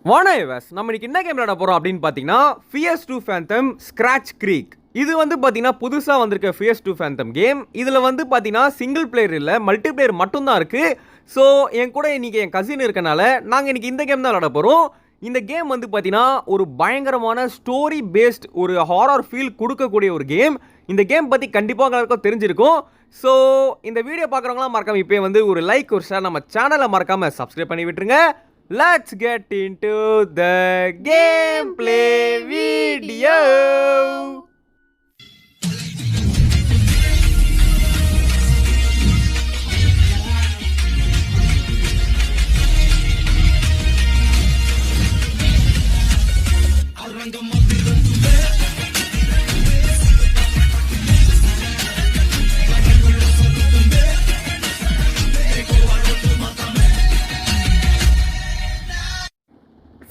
வானேவஸ் நம்ம இன்னைக்கு என்ன கேம் விளையாட போறோம் அப்படின்னு பார்த்தீங்கன்னா PS2 Phantom Scratch Creek. இது வந்து பார்த்தீங்கன்னா புதுசாக வந்திருக்க PS2 Phantom கேம். இதில் வந்து பார்த்தீங்கன்னா சிங்கிள் பிளேயர் இல்லை, மல்டி பிளேயர் மட்டும்தான் இருக்குது. ஸோ என் கூட இன்றைக்கி என் கசின் இருக்கனால நாங்கள் இன்றைக்கி இந்த கேம் தான் விளையாட போகிறோம். இந்த கேம் வந்து பார்த்தீங்கன்னா ஒரு பயங்கரமான ஸ்டோரி பேஸ்ட் ஒரு ஹாரர் ஃபீல் கொடுக்கக்கூடிய ஒரு கேம். இந்த கேம் பற்றி கண்டிப்பாக எல்லாருக்கும் தெரிஞ்சிருக்கும். ஸோ இந்த வீடியோ பார்க்குறவங்களாம் மறக்காமல் இப்போ வந்து ஒரு லைக் ஒரு ஷேர், நம்ம சேனலை மறக்காமல் சப்ஸ்கிரைப் பண்ணி விட்டுருங்க. Let's get into the gameplay video.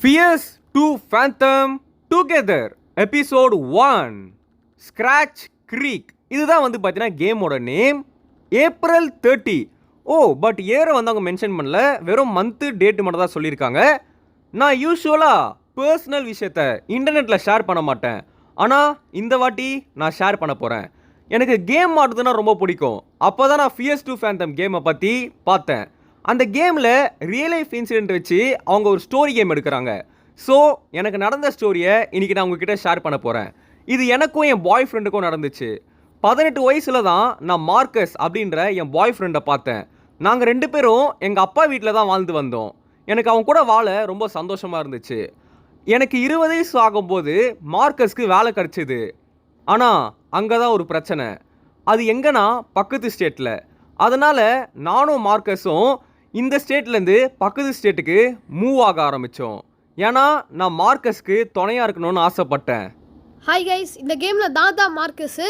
PS2 Phantom Together episode 1 Scratch Creek. இதுதான் வந்து பார்த்தீங்கன்னா கேமோட நேம். April 30. பட் இயரை வந்து அவங்க மென்ஷன் பண்ணல, வெறும் மந்த்து டேட்டு மட்டும் தான் சொல்லியிருக்காங்க. நான் யூஸ்வலாக பர்சனல் விஷயத்த இன்டர்நெட்டில் ஷேர் பண்ண மாட்டேன், ஆனால் இந்த வாட்டி நான் ஷேர் பண்ண போகிறேன். எனக்கு கேம் ஆடுறதுன்னா ரொம்ப பிடிக்கும். அப்போ தான் நான் PS2 Phantom கேமை பற்றி பார்த்தேன். அந்த கேமில் ரியல் லைஃப் இன்சிடென்ட் வச்சு அவங்க ஒரு ஸ்டோரி கேம் எடுக்கிறாங்க. ஸோ எனக்கு நடந்த ஸ்டோரியை இன்றைக்கி நான் உங்ககிட்ட ஷேர் பண்ண போகிறேன். இது எனக்கும் என் பாய் ஃப்ரெண்டுக்கும் நடந்துச்சு. 18 வயசில் தான் நான் மார்க்கஸ் அப்படின்ற என் பாய் ஃப்ரெண்டை பார்த்தேன். நாங்கள் 2 பேரும் எங்கள் அப்பா வீட்டில் தான் வாழ்ந்து வந்தோம். எனக்கு அவங்க கூட வாழ ரொம்ப சந்தோஷமாக இருந்துச்சு. எனக்கு 20 வயசு ஆகும்போது மார்க்கஸ்க்கு வேலை கிடச்சிது. ஆனால் அங்கே தான் ஒரு பிரச்சனை. அது எங்கன்னா பக்கத்து ஸ்டேட்டில். அதனால் நானும் மார்க்கஸும் இந்த ஸ்டேட்லேருந்து பக்கத்து ஸ்டேட்டுக்கு மூவ் ஆக ஆரம்பித்தோம். ஏன்னா நான் மார்க்கஸ்க்கு துணையாக இருக்கணும்னு ஆசைப்பட்டேன். ஹாய் கைஸ், இந்த கேமில் தான் மார்க்கஸு.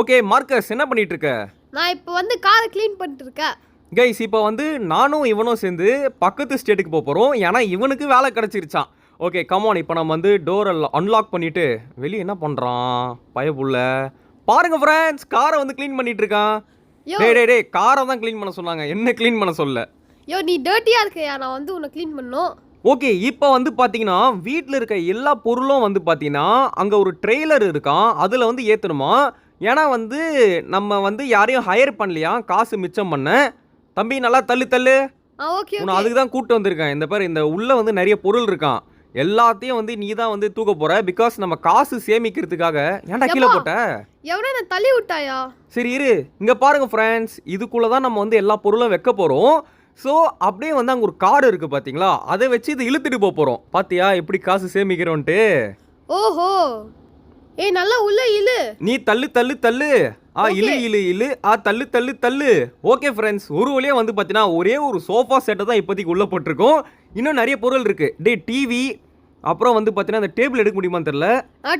ஓகே மார்க்கஸ், என்ன பண்ணிட்டு இருக்க? நான் இப்போ வந்து காரை க்ளீன் பண்ணிட்டு இருக்கேன். கைஸ், இப்போ வந்து நானும் இவனும் சேர்ந்து பக்கத்து ஸ்டேட்டுக்கு போக போகிறோம். ஏன்னா இவனுக்கு வேலை கிடச்சிருச்சான். ஓகே கமான், இப்போ நம்ம வந்து டோரை அன்லாக் பண்ணிவிட்டு வெளியே என்ன பண்ணுறான் பயப்புள்ள பாருங்க ஃப்ரெண்ட்ஸ், காரை வந்து க்ளீன் பண்ணிட்டு இருக்கான். டே காரை தான் க்ளீன் பண்ண சொன்னாங்க, என்ன க்ளீன் பண்ண சொல்ல. நீ டர்ட்டியாக இருக்கையா, நான் வந்து உன்னை க்ளீன் பண்ணணும். ஓகே, இப்போ வந்து பார்த்தீங்கன்னா வீட்டில் இருக்க எல்லா பொருளும் வந்து பார்த்தீங்கன்னா அங்கே ஒரு ட்ரெய்லர் இருக்கான், அதில் வந்து ஏற்றணுமா. ஏன்னா வந்து நம்ம வந்து யாரையும் ஹையர் பண்ணலையா, காசு மிச்சம் பண்ண. தம்பி நல்லா தள்ளு. ஓகே, நான் அதுக்கு தான் கூப்பிட்டு வந்திருக்கேன். இந்த பேர் இந்த உள்ளே வந்து நிறைய பொருள் இருக்கான், எல்லாத்தையும் வந்து நீ தான் வந்து தூக்க போற. பிகாஸ் நம்ம காசு சேமிக்கிறதுக்காக. ஏன்டா கீழே போட்ட? எவனே நான் தள்ளி விட்டாயா? சரி இரு, இங்கே பாருங்க ஃப்ரெண்ட்ஸ், இதுக்குள்ளே தான் நம்ம வந்து எல்லா பொருளும் வைக்க போகிறோம். ஸோ அப்படியே வந்து அங்கே ஒரு கார்டு இருக்குது பார்த்தீங்களா, அதை வச்சு இது இழுத்துட்டு போக போகிறோம். பார்த்தியா எப்படி காசு சேமிக்கிறோன்ட்டு. ஓஹோ, நல்லா உள்ள இழு. நீ தள்ளு இழு தள்ளு. ஓகே ஃப்ரெண்ட்ஸ், ஒரு வழியாக வந்து பார்த்தீங்கன்னா ஒரே ஒரு சோஃபா செட்டை தான் இப்போதைக்கு உள்ளே போட்டிருக்கோம். இன்னும் நிறைய பொருள் இருக்குது. டிவி, அப்புறம் வந்து பார்த்தீங்கன்னா அந்த டேபிள் எடுக்க முடியுமான்னு தெரியல.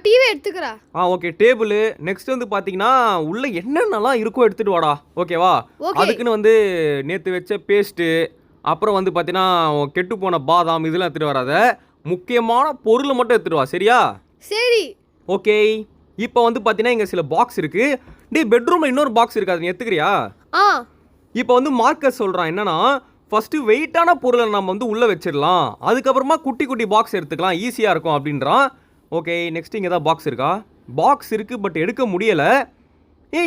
டிவி எடுத்துக்கிறா. Okay table. நெக்ஸ்ட் வந்து பார்த்தீங்கன்னா உள்ள என்னென்னலாம் இருக்கோ எடுத்துட்டு வாடா. ஓகேவா? அதுக்குன்னு வந்து நேற்று வச்ச பேஸ்ட்டு, அப்புறம் வந்து பார்த்தீங்கன்னா கெட்டு போன பாதாம், இதெல்லாம் எடுத்துகிட்டு வராத. முக்கியமான பொருளை மட்டும் எடுத்துகிட்டு வா, சரியா? சரி ஓகே. இப்போ வந்து பார்த்தீங்கன்னா இங்கே சில பாக்ஸ் இருக்குது. பெட்ரூமில் இன்னொரு பாக்ஸ் இருக்குது, அதை நீ எடுத்துக்கிறியா? இப்போ வந்து மார்க்கஸ் சொல்கிறான் என்னன்னா, ஃபஸ்ட்டு வெயிட்டான பொருளை நம்ம வந்து உள்ளே வச்சிடலாம், அதுக்கப்புறமா குட்டி குட்டி பாக்ஸ் எடுத்துக்கலாம், ஈஸியாக இருக்கும் அப்படின்றான். ஓகே நெக்ஸ்ட் இங்கே தான் பாக்ஸ் இருக்கா? பாக்ஸ் இருக்குது பட் எடுக்க முடியலை.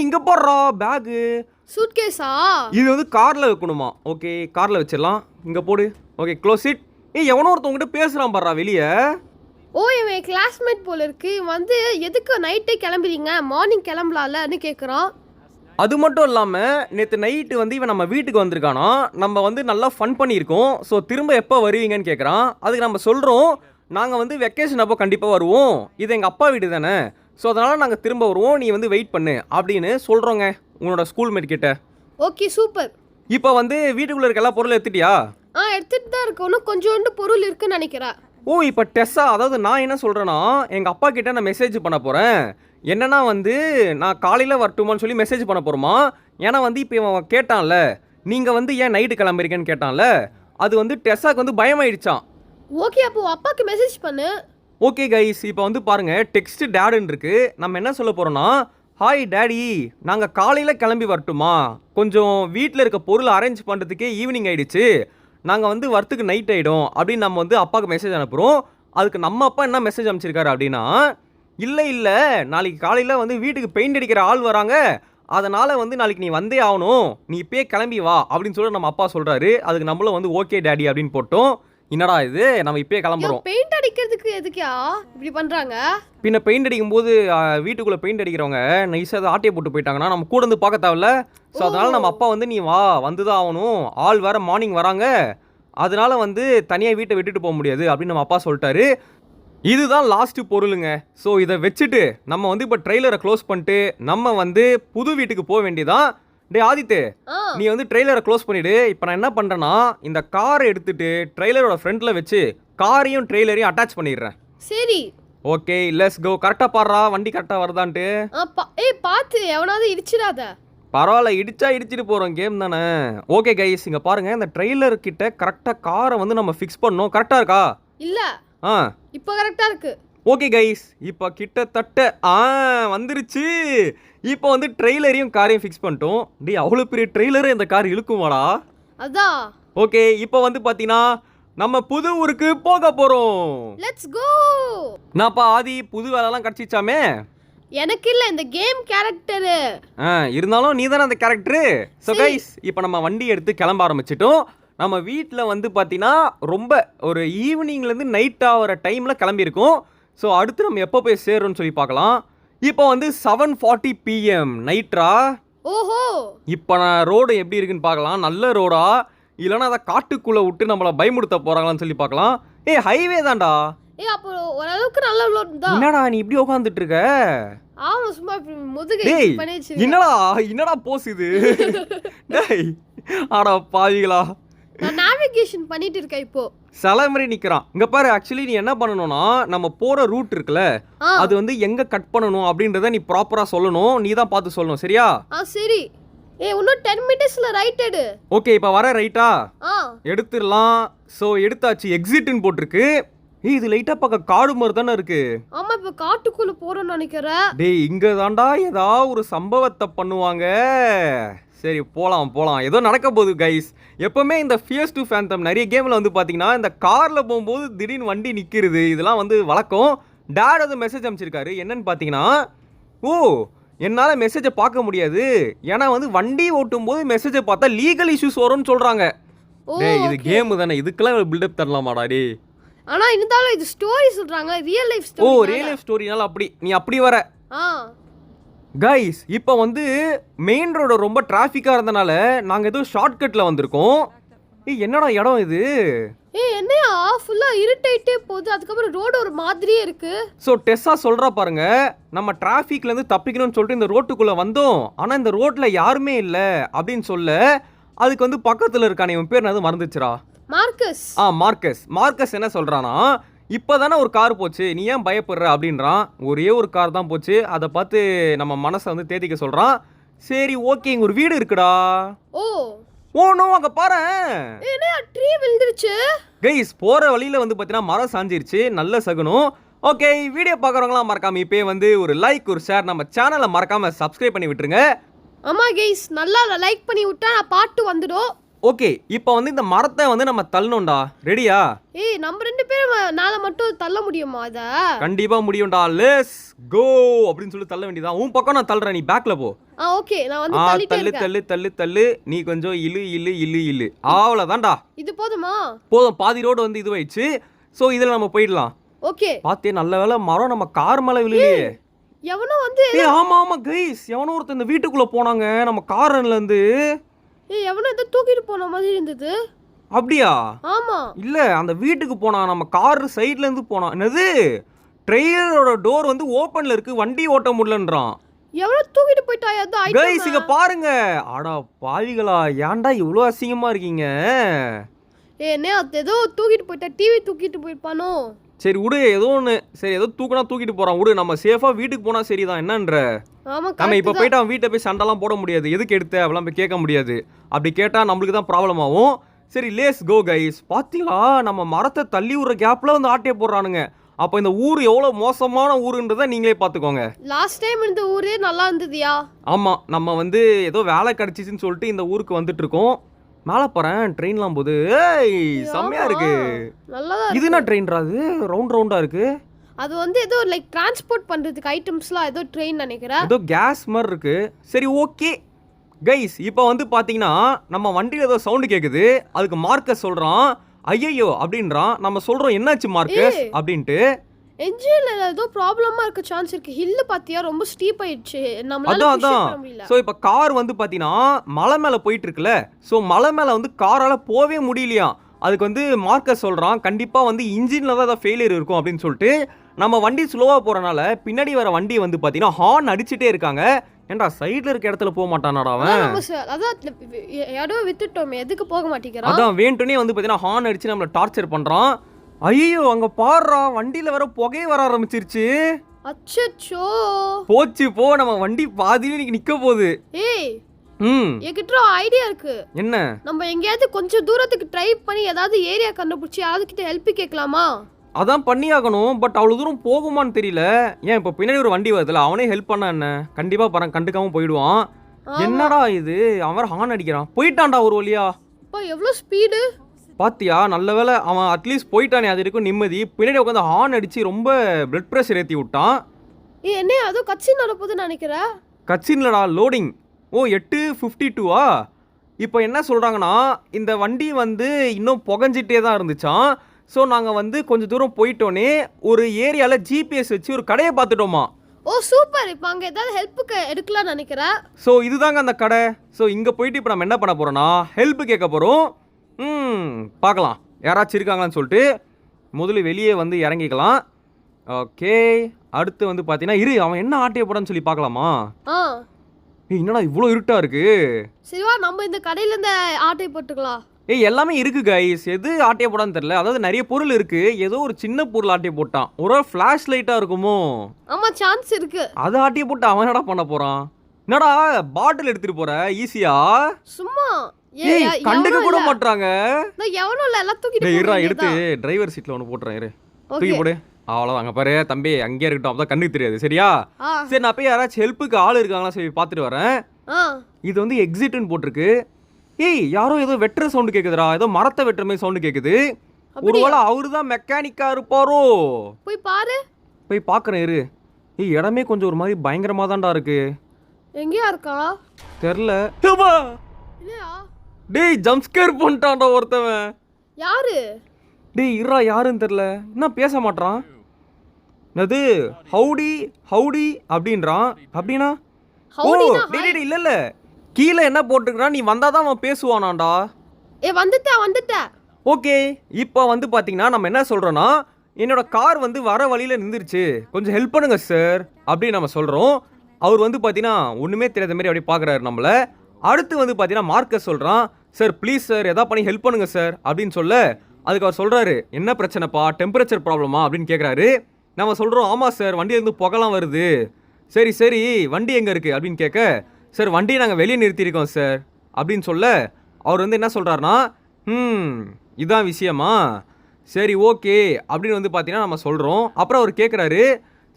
இங்கே போடுறா பேகு, சூட்கேஸா? இது வந்து காரில் வைக்கணுமா? ஓகே காரில் வச்சிடலாம், இங்கே போடு. Okay close it. எவனோ ஒருத்தவங்ககிட்ட பேசுகிறான் பாடுறா வெளியே. இவன் கிளாஸ்மேட் போல இருக்கு. வந்து எதுக்கு நைட்டே கிளம்புறீங்க, மார்னிங் கிளம்பலாம்னு கேட்குறான். அது மட்டும் இல்லாமல் நேற்று நைட்டு வந்து இவன் நம்ம வீட்டுக்கு வந்திருக்கானா, நம்ம வந்து நல்லா ஃபன் பண்ணியிருக்கோம். ஸோ திரும்ப எப்போ வருவீங்கன்னு கேட்குறான். அதுக்கு நம்ம சொல்கிறோம், நாங்கள் வந்து வெக்கேஷன் அப்போ கண்டிப்பாக வருவோம், இது எங்கள் அப்பா வீடு தானே, ஸோ அதனால் நாங்கள் திரும்ப வருவோம், நீ வந்து வெயிட் பண்ணு அப்படின்னு சொல்கிறோங்க உன்னோட ஸ்கூல்மேட் கிட்ட. Okay super. இப்போ வந்து வீட்டுக்குள்ளே இருக்க எல்லா பொருளும் எடுத்துட்டியா? எடுத்துகிட்டு தான் இருக்கு, இன்னும் கொஞ்சோண்டு பொருள் இருக்குன்னு நினைக்கிறேன். இப்போ டெஸ்ஸா, அதாவது நான் என்ன சொல்கிறேன்னா, எங்கள் அப்பா கிட்ட நான் மெசேஜ் பண்ண போகிறேன். என்னன்னா வந்து நான் காலையில் வரட்டுமான்னு சொல்லி மெசேஜ் பண்ண போகிறோமா. ஏன்னா வந்து இப்போ இவன் கேட்டான்ல, நீங்கள் வந்து ஏன் நைட்டு கிளம்புறீங்கன்னு கேட்டான்ல, அது வந்து டெஸ்ஸாக்கு வந்து பயமாயிடுச்சான். ஓகே அப்போ அப்பாவுக்கு மெசேஜ் பண்ணு. ஓகே கைஸ், இப்போ வந்து பாருங்கள் டெக்ஸ்ட் டேடுன்னு இருக்கு. நம்ம என்ன சொல்ல போகிறோன்னா, ஹாய் டேடி, நாங்கள் காலையில் கிளம்பி வரட்டுமா? கொஞ்சம் வீட்டில் இருக்க பொருள் அரேஞ்ச் பண்ணுறதுக்கே ஈவினிங் ஆயிடுச்சு. நாங்கள் வந்து வரத்துக்கு நைட் ஆகிடும் அப்படின்னு நம்ம வந்து அப்பாவுக்கு மெசேஜ் அனுப்புகிறோம். அதுக்கு நம்ம அப்பா என்ன மெசேஜ் அனுப்பிச்சிருக்காரு அப்படின்னா, இல்லை நாளைக்கு காலையில் வந்து வீட்டுக்கு பெயிண்ட் அடிக்கிற ஆள் வராங்க, அதனால் வந்து நாளைக்கு நீ வந்தே ஆகணும், நீ இப்போயே கிளம்பி வா அப்படின்னு சொல்லி நம்ம அப்பா சொல்கிறாரு. அதுக்கு நம்மளும் வந்து ஓகே டேடி அப்படின்னு போட்டோம். என்னடா இது, நம்ம இப்போயே கிளம்புறோம். பெயிண்ட் அடிக்கிறதுக்கு எதுக்கா இப்படி பண்ணுறாங்க? பின்ன பெயிண்ட் அடிக்கும்போது வீட்டுக்குள்ளே பெயிண்ட் அடிக்கிறவங்க நைஸாக ஆட்டையை போட்டு போயிட்டாங்கன்னா நம்ம கூட வந்து பார்க்க தேவையில்ல. ஸோ அதனால் நம்ம அப்பா வந்து நீ வா, வந்து தான் ஆகணும், ஆள் வேறு மார்னிங் வராங்க, அதனால் வந்து தனியாக வீட்டை விட்டுட்டு போக முடியாது அப்படின்னு நம்ம அப்பா சொல்லிட்டாரு. இதுதான் லாஸ்ட்டு பொருளுங்க. ஸோ இதை வச்சுட்டு நம்ம வந்து இப்போ ட்ரெய்லரை க்ளோஸ் பண்ணிட்டு நம்ம வந்து புது வீட்டுக்கு போக வேண்டியதான். டே ஆதித்து, நீ வந்து ட்ரெய்லரை க்ளோஸ் பண்ணிவிடு. இப்போ நான் என்ன பண்ணுறேன்னா, இந்த காரை எடுத்துகிட்டு ட்ரெய்லரோட ஃப்ரண்ட்டில் வச்சு காரையும் ட்ரெய்லரையும் அட்டாச் பண்ணிடுறேன். சரி, ஓகே, லெட்ஸ் கோ. கரெக்டாக பாடுறா, வண்டி கரெக்டாக வருதான்ட்டு. பார்த்து எவனாவது இடிச்சிடாத. பரவாயில்ல, இடிச்சா இடிச்சிட்டு போகிறோம், கேம் தானே. ஓகே கைஸ், இங்கே பாருங்கள், இந்த ட்ரெய்லர் கிட்ட கரெக்டாக காரை வந்து நம்ம ஃபிக்ஸ் பண்ணோம். கரெக்டாக இருக்கா? இல்லை, இப்போ கரெக்டாக இருக்கு. ஓகே கைஸ், இப்போ கிட்டத்தட்ட வந்துருச்சு. இப்போ வந்து ட்ரெய்லரையும் காரையும் ஃபிக்ஸ் பண்ணிட்டோம். டே, அவ்வளோ பெரிய ட்ரெய்லரை இந்த கார் இழுக்குமாடா? அதான். ஓகே, இப்போ வந்து பார்த்தீங்கன்னா நம்ம புது ஊருக்கு போக போகிறோம். Let's go. நான்ப்பா ஆதி, புது வேலைலாம் கிடச்சிச்சாமே? எனக்கு இல்லை, இந்த கேம் கேரக்டரு. இருந்தாலும் நீ தானே அந்த கேரக்டரு. ஸோ கைஸ், இப்போ நம்ம வண்டி எடுத்து கிளம்ப ஆரம்பிச்சிட்டோம். நம்ம வீட்டில் வந்து பார்த்தீங்கன்னா ரொம்ப ஒரு ஈவினிங்லேருந்து நைட் ஆகிற டைமில் கிளம்பியிருக்கோம். ஸோ அடுத்து நம்ம எப்போ போய் சேரும்னு சொல்லி பார்க்கலாம். இப்போ வந்து 7:40 PM நைட்ரா. ஓஹோ, இப்போ நான் ரோடு எப்படி இருக்குன்னு பார்க்கலாம். நல்ல ரோடா இல்லைன்னா அதை காட்டுக்குள்ளே விட்டு நம்மளை பயமுடுத்த போகிறாங்களான்னு சொல்லி பார்க்கலாம். ஹைவே தான்டா. அப்போ ஓரளவுக்கு நல்ல ரோட் தான். என்னடா நீ இப்படி உட்காந்துட்டு இருக்க? ஆமா, சும்மா முதுகை பண்ணி வச்சிருக்க. என்னடா போஸ் இது? டேய், ஆடா பாவிகளா, நான் நேவிகேஷன் பண்ணிட்டு இருக்கேன். இப்போ சில மாதிரி நிக்கிறான். இங்க பாரு, ஆக்சுவலி நீ என்ன பண்ணணும்னா, நம்ம போற ரூட் இருக்குல்ல, அது வந்து எங்க கட் பண்ணணும் அப்படின்றத நீ ப்ராப்பரா சொல்லணும். நீ தான் பார்த்து சொல்லணும், சரியா? சரி. இன்னும் 10 மினிட்ஸ்ல ரைட் எடு. ஓகே, இப்போ வர ரைட்டா எடுத்துடலாம். ஸோ எடுத்தாச்சு, எக்ஸிட்னு போட்டிருக்கு. இது லைட்டா பார்க்க காடு மாதிரி தானே இருக்கு. ஆமா, இப்போ காட்டுக்குள்ள போறோம்னு நினைக்கிறேன். டேய், இங்க தாண்டா ஏதாவது ஒரு சம்பவத்தை பண்ணுவாங்க. சரி, போகலாம். ஏதோ நடக்க போகுது கைஸ். எப்போவுமே இந்த ஃபியர்ஸ் டு ஃபேந்தம் நிறைய கேமில் வந்து பார்த்தீங்கன்னா, இந்த காரில் போகும்போது திடீர்னு வண்டி நிற்கிறது, இதெல்லாம் வந்து வழக்கம். டேட் வந்து மெசேஜ் அனுப்பிச்சிருக்காரு. என்னன்னு பார்த்தீங்கன்னா, என்னால் மெசேஜை பார்க்க முடியாது, ஏன்னா வந்து வண்டி ஓட்டும் போது மெசேஜை பார்த்தா லீகல் இஷ்யூஸ் வரும்னு சொல்கிறாங்க. டேய், இது கேமு தானே, இதுக்கெல்லாம் பில்டப் தரலாமாடா? டே, ஆனால் இருந்தாலும் இது ஸ்டோரி சொல்கிறாங்க, real life story. Real life ஸ்டோரினால நீ அப்படி வர. கைஸ், இப்போ வந்து மெயின் ரோடு ரொம்ப டிராஃபிக்காக இருந்தனால நாங்கள் ஏதோ ஷார்ட்கட்டில் வந்திருக்கோம். என்னடா இடம் இது? என்னையா ஃபுல்லாக இருட்டாயிட்டே போகுது, அதுக்கப்புறம் ரோடு ஒரு மாதிரியே இருக்கு. ஸோ டெஸ்ஸா சொல்கிறா பாருங்க, நம்ம டிராஃபிக்லேருந்து தப்பிக்கணும்னு சொல்லிட்டு இந்த ரோட்டுக்குள்ளே வந்தோம், ஆனால் இந்த ரோட்டில் யாருமே இல்லை அப்படின்னு சொல்ல, அதுக்கு வந்து பக்கத்தில் இருக்கானே, இவன் பேர் நான் மறந்துச்சுரா. மார்க்கஸ் என்ன சொல்கிறானா, இப்போ தானே ஒரு கார் போச்சு, நீ ஏன் பயப்படுற அப்படின்றான். ஒரே ஒரு கார் தான் போச்சு, அதை பார்த்து நம்ம மனசை வந்து தேதிக்க சொல்கிறான். சரி, ஓகே, இங்கே ஒரு வீடு இருக்குடா. நோ, அங்கே பாரு, ட்ரீ விழுந்துருச்சு. கைஸ், போகிற வழியில் வந்து பார்த்தீங்கன்னா மரம் சாஞ்சிருச்சு, நல்ல சகுனம். ஓகே, வீடியோ பார்க்குறவங்களாம் மறக்காம இப்போ வந்து ஒரு லைக், ஒரு ஷேர், நம்ம சேனலை மறக்காமல் சப்ஸ்கிரைப் பண்ணி விட்டுருங்க. ஆமாம் கைஸ், நல்லா லைக் பண்ணி விட்டா பாட்டு வந்துடும். ஓகே, இப்போ வந்து இந்த மரத்தை வந்து நம்ம தள்ளணும்டா. ரெடியா? நம்ம 2 பேரும் நாளை மட்டும் தள்ள முடியுமா? அத கண்டிப்பா முடியும்டா. லெட்ஸ் கோ அப்படின்னு சொல்லி தள்ள வேண்டியதா. உன் பக்கம் நான் தள்ளுறேன், நீ பேக்ல போ. ஓகே, நான் வந்து தள்ளிட்டே இருக்கேன். தள்ளு. நீ கொஞ்சம் இழு. அவ்வளவுதான்டா. இது போதுமா? போதும், பாதி ரோடு வந்து இதுவாயிடுச்சு. சோ இதுல நம்ம போயிடலாம். ஓகே, பாத்தே, நல்ல வேளை மரம் நம்ம கார் மேல விழுலையே. எவனோ வந்து ஆமா கைஸ், எவனோ ஒருத்தன் இந்த வீட்டுக்குள்ள போனாங்க நம்ம கார்ல இருந்து. எவனோ இத தூக்கிட்டு போன மாதிரி இருந்தது. அப்படியா? ஆமா. இல்ல, அந்த வீட்டுக்கு போனா, நம்ம கார் சைடுல இருந்து போனா. என்னது, ட்ரெய்லரோட டோர் வந்து ஓபன்ல இருக்கு, வண்டி ஓட்ட முடியலன்றான். எவனோ தூக்கிட்டு போய்ட்டாயா? அது ஐட்டம். கைஸ், இங்க பாருங்க. அடா பாவிகளா, ஏன்டா இவ்ளோ அசிங்கமா இருக்கீங்க? என்ன ஏதோ தூக்கிட்டு போய்ட்டா, டிவி தூக்கிட்டு போய்ப்பானோ? சரி விடு, ஏதோ ஒன்று. சரி, ஏதோ தூக்கினா தூக்கிட்டு போகிறான், விடு. நம்ம சேஃபாக வீட்டுக்கு போனால் சரிதான். என்னன்ற, நம்ம இப்போ போயிட்டு அவன் வீட்டை போய் சண்டைலாம் போட முடியாது. எதுக்கு எடுத்த அப்படிலாம் போய் கேட்க முடியாது. அப்படி கேட்டால் நம்மளுக்கு தான் ப்ராப்ளம் ஆகும். சரி, லேஸ் கோ கைஸ். பார்த்தீங்களா, நம்ம மரத்தை தள்ளி விடுற கேப்பில் வந்து ஆட்டையை போடுறானுங்க. அப்போ இந்த ஊர் எவ்வளோ மோசமான ஊருன்றதை நீங்களே பார்த்துக்கோங்க. லாஸ்ட் டைம் இந்த ஊரே நல்லா இருந்ததுயா. ஆமாம், நம்ம வந்து ஏதோ வேலை கிடச்சிச்சின்னு சொல்லிட்டு இந்த ஊருக்கு வந்துட்டு இருக்கோம். மேலே போகிறேன் ட்ரெயின்லாம் போகுது. ஏய் செம்மையா இருக்கு. நல்லதா இது என்ன ட்ரெயின்ரா அது ரவுண்டாக இருக்கு. அது வந்து ஏதோ லைக் டிரான்ஸ்போர்ட் பண்றதுக்கு ஐட்டம்ஸ்லாம் ஏதோ ட்ரெயின் நினைக்கிறேன். ஏதோ கேஸ் மாதிரி இருக்கு. சரி ஓகே கைஸ், இப்போ வந்து பார்த்தீங்கன்னா நம்ம வண்டியில் ஏதோ சவுண்டு கேட்குது. அதுக்கு மார்க்கஸ் சொல்கிறான் ஐயையோ அப்படின்றான். நம்ம சொல்கிறோம் என்னாச்சு மார்க்கஸ் அப்படின்ட்டு. என்ஜின்ல ஏதோ ப்ராப்ளமா இருக்க சான்ஸ் இருக்கு. ஹில் பாத்தியா ரொம்ப ஸ்டீப் ஆயிடுச்சு. நம்மளால புஷ் பண்ண முடியல. சோ இப்போ கார் வந்து பாத்தீங்கன்னா மலை மேல போயிட்டு இருக்குல்ல. சோ மலை மேல வந்து காரால போவே முடியலையா. அதுக்கு வந்து மார்க்கஸ் சொல்றான் கண்டிப்பா வந்து இன்ஜின்ல தான் ஏதாவது ஃபெயிலியர் இருக்கும் அப்படின்னு சொல்லிட்டு. நம்ம வண்டி ஸ்லோவா போறனால பின்னாடி வர வண்டி வந்து பாத்தீங்கன்னா ஹார்ன் அடிச்சிட்டே இருக்காங்க. ஏன்டா சைடுல இருக்க இடத்துல போக மாட்டானாடா அவன். அதான் இடம் விட்டுட்டோம், எதுக்கு போக மாட்டேங்கிறான். அதான் வேண்டுனே வந்து பாத்தீங்கன்னா ஹார்ன் அடிச்சு நம்மள டார்ச்சர் பண்றான். ஐயோ அங்க பாருடா வண்டியில வர புகை வர ஆரம்பிச்சிருச்சு. அச்சச்சோ போச்சு போ, நம்ம வண்டி பாதியில நிக்க போகுது. ஏய் என்கிட்ட ஐடியா இருக்கு. என்ன? நம்ம எங்கேயாவது கொஞ்சம் தூரத்துக்கு ட்ரை பண்ணி ஏதாவது ஏரியா கண்டுபிடிச்சி அதுக்கிட்ட ஹெல்ப் கேட்கலாமா? அதான் பண்ணியாகணும். பட் அவ்வளோ தூரம் போகுமான்னு தெரியல. ஏன் இப்போ பின்னாடி ஒரு வண்டி வருதுல, அவனே ஹெல்ப் பண்ணா என்ன? கண்டிப்பா பாருங்க கண்டுக்காம போயிடுவான். என்னடா இது, அவன் ஹார்ன் அடிக்கிறான். போயிட்டான்டா ஒரு வழியா. அப்பா எவ்வளோ ஸ்பீடு பாத்தியா? நல்ல வேலை அவன் அட்லீஸ்ட் போயிட்டானே, அது இருக்கும் நிம்மதி. பின்னாடி உட்காந்து ஹார்ன் அடிச்சு ரொம்ப பிளட் ப்ரெஷர் ஏற்றி விட்டான். என்ன அதோ கட்சின் நடப்போதுன்னு நினைக்கிறேன். கட்சின்லடா லோடிங். ஓ 8:52வா? இப்போ என்ன சொல்கிறாங்கன்னா இந்த வண்டி வந்து இன்னும் புகஞ்சிட்டே தான் இருந்துச்சான். ஸோ நாங்கள் வந்து கொஞ்சம் தூரம் போயிட்டோன்னே ஒரு ஏரியாவில் ஜிபிஎஸ் வச்சு ஒரு கடையை பார்த்துட்டோமா. ஓ சூப்பர். இப்போ அங்கே ஏதாவது ஹெல்ப்புக்கு எடுக்கலாம்னு நினைக்கிறேன். ஸோ இதுதாங்க அந்த கடை. ஸோ இங்கே போயிட்டு இப்போ நம்ம என்ன பண்ண போகிறோன்னா ஹெல்ப் கேட்க போகிறோம். பார்க்கலாம் யாராச்சும் இருக்காங்களான்னு சொல்லிட்டு. முதல்ல வெளியே வந்து இறங்கிக்கலாம். ஓகே அடுத்து வந்து பார்த்தீங்கன்னா அவன் என்ன ஆட்டையை போடான்னு சொல்லி பார்க்கலாமா? என்னடா இவ்வளோ இருட்டா இருக்கு. சரிவா நம்ம இந்த கடையில இந்த ஆட்டை போட்டுக்கலாம். எல்லாமே இருக்கு கைஸ். எது ஆட்டையை போடான்னு தெரியல. அதாவது நிறைய பொருள் இருக்கு. ஏதோ ஒரு சின்ன பொருள் ஆட்டையை போட்டான். ஒரு ஃபிளாஷ் லைட்டா இருக்குமோ? ஆமா சான்ஸ் இருக்கு. அது ஆட்டையை போட்டு அவன் என்னடா பண்ண போறான்? என்னடா பாட்டில் எடுத்துட்டு போற ஈஸியா? சும்மா கண்டுக்க கூட மாட்டாங்க. எவனும் இல்ல எல்லாம் தூக்கிட்டு எடுத்து டிரைவர் சீட்ல ஒன்னு போட்டுறேன். தூக்கி போடு. அவ்வளோதான். அங்கே பாரு தம்பி அங்கேயே இருக்கட்டும், அப்பதான் கண்ணுக்கு தெரியாது. சரியா? சரி நான் போய் யாராச்சும் ஹெல்ப்புக்கு ஆள் இருக்காங்களா சரி பார்த்துட்டு வரேன். இது வந்து எக்ஸிட்னு போட்டிருக்கு. யாரோ ஏதோ வெட்டுற சவுண்டு கேட்குதுடா. ஏதோ மரத்தை வெட்டுற மாதிரி சவுண்டு கேட்குது. ஒருவேளை அவரு தான் மெக்கானிக்கா இருப்பாரோ? போய் பாரு. போய் பார்க்குறேன் இரு. இடமே கொஞ்சம் ஒரு மாதிரி பயங்கரமாக தான்டா இருக்கு. எங்கேயா இருக்கா தெரில. டேய் ஜம்ப்ஸ்கேர் பண்ணிட்டான்டா ஒருத்தவன். யாரு? டேய் இருடா யாருன்னு தெரில. என்ன பேச மாட்டான். அது ஹவுடி ஹவுடி அப்படின்றான். அப்படின்னா டேய் இல்ல இல்ல கீழே என்ன போட்டுக்கிறான், நீ வந்தாதான் அவன் பேசுவானாண்டா. வந்துட்டேன். ஓகே இப்போ வந்து பார்த்தீங்கன்னா நம்ம என்ன சொல்கிறோன்னா என்னோட கார் வந்து வர வழியில் நின்றுருச்சு, கொஞ்சம் ஹெல்ப் பண்ணுங்க சார் அப்படின்னு நம்ம சொல்கிறோம். அவர் வந்து பார்த்தீங்கன்னா ஒன்றுமே தெரியாத மாதிரி அப்படியே பார்க்குறாரு நம்மளை. அடுத்து வந்து பார்த்தீங்கன்னா மார்க்கஸ் சொல்கிறான் சார் ப்ளீஸ் சார் எதா பண்ணி ஹெல்ப் பண்ணுங்க சார் அப்படின்னு சொல்ல. அதுக்கு அவர் சொல்கிறாரு என்ன பிரச்சனைப்பா, டெம்பரேச்சர் ப்ராப்ளமா அப்படின்னு கேட்குறாரு. நம்ம சொல்கிறோம் ஆமாம் சார் வண்டியிலேருந்து புகைலாம் வருது. சரி சரி வண்டி எங்கே இருக்குது அப்படின்னு கேட்க, சார் வண்டியை நாங்கள் வெளியே நிறுத்தியிருக்கோம் சார் அப்படின்னு சொல்ல. அவர் வந்து என்ன சொல்கிறாருன்னா இதான் விஷயமா, சரி ஓகே அப்படின்னு வந்து பார்த்தீங்கன்னா நம்ம சொல்கிறோம். அப்புறம் அவர் கேட்குறாரு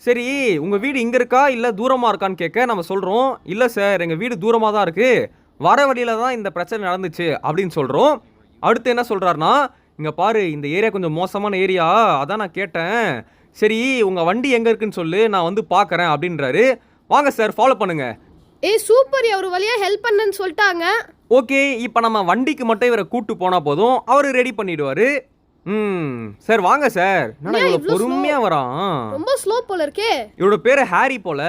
சரி உங்கள் வீடு இங்கே இருக்கா இல்லை தூரமாக இருக்கான்னு கேட்க நம்ம சொல்கிறோம் இல்லை சார் எங்கள் வீடு தூரமாக தான் இருக்குது, வர வழியில் தான் இந்த பிரச்சனை நடந்துச்சு அப்படின்னு சொல்கிறோம். அடுத்து என்ன சொல்கிறாருன்னா இங்கே பாரு இந்த ஏரியா கொஞ்சம் மோசமான ஏரியா, அதான் நான் கேட்டேன், சரி உங்கள் வண்டி எங்கே இருக்குன்னு சொல்லு நான் வந்து பார்க்குறேன் அப்படின்றாரு. வாங்க சார் ஃபாலோ பண்ணுங்க. சூப்பர். அவர் வழியா ஹெல்ப் பண்ணன்னு சொல்லிட்டாங்க. ஓகே இப்போ நம்ம வண்டிக்கு மட்டும் இவரை கூட்டு போனால் போதும், அவர் ரெடி பண்ணிடுவார். சார் வாங்க சார். என்னடா இவ்வளோ பொறுமையாக வரான். ரொம்ப ஸ்லோ போல இருக்கே. இவரோட பேர் ஹாரி போல.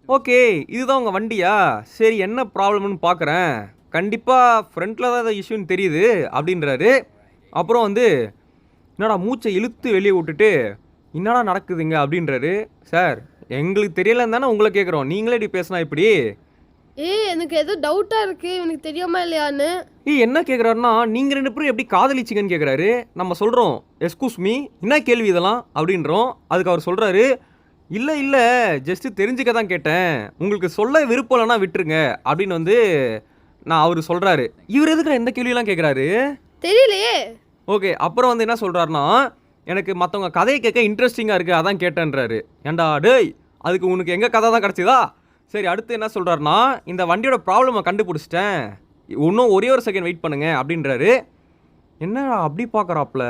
ஓகே இதுதான் உங்கள் வண்டியா, சரி என்ன ப்ராப்ளம்னு பார்க்குறேன், கண்டிப்பாக ஃப்ரண்ட்டில் தான் ஏதாவது இஷ்யூன்னு தெரியுது அப்படின்றாரு. அப்புறம் வந்து என்னடா மூச்சை இழுத்து வெளியே விட்டுட்டு என்னடா நடக்குதுங்க அப்படின்றாரு. சார் எங்களுக்கு தெரியலன்னு தானே உங்களை கேட்குறோம், நீங்களே இப்படி பேசினா இப்படி. எனக்கு ஏதோ டவுட்டாக இருக்குது, எனக்கு தெரியாம இல்லையான்னு. என்ன கேட்குறாருன்னா நீங்கள் 2 பேரும் எப்படி காதலிச்சிங்கன்னு கேட்குறாரு. நம்ம சொல்கிறோம் எஸ்கூஸ் மீ என்ன கேள்வி இதெல்லாம் அப்படின்றோம். அதுக்கு அவர் சொல்கிறாரு இல்லை இல்லை ஜஸ்ட்டு தெரிஞ்சுக்க தான் கேட்டேன், உங்களுக்கு சொல்ல விருப்பம் இல்லைன்னா விட்டுருங்க அப்படின்னு வந்து அவர் சொல்கிறாரு. இவர் எதுக்கு எந்த கேள்வியெல்லாம் கேட்குறாரு தெரியலையே. ஓகே அப்புறம் வந்து என்ன சொல்கிறாருன்னா எனக்கு மற்றவங்க கதையை கேட்க இன்ட்ரெஸ்டிங்காக இருக்குது அதான் கேட்டேன்றாரு. ஏண்டா டேய் அதுக்கு உனக்கு எங்கள் கதை தான் கிடச்சிதா? சரி அடுத்து என்ன சொல்கிறாருன்னா இந்த வண்டியோட ப்ராப்ளமை கண்டுபிடிச்சிட்டேன், இன்னும் ஒரே ஒரு செகண்ட் வெயிட் பண்ணுங்க அப்படின்றாரு. என்னடா அப்படி பார்க்குறாப்புல?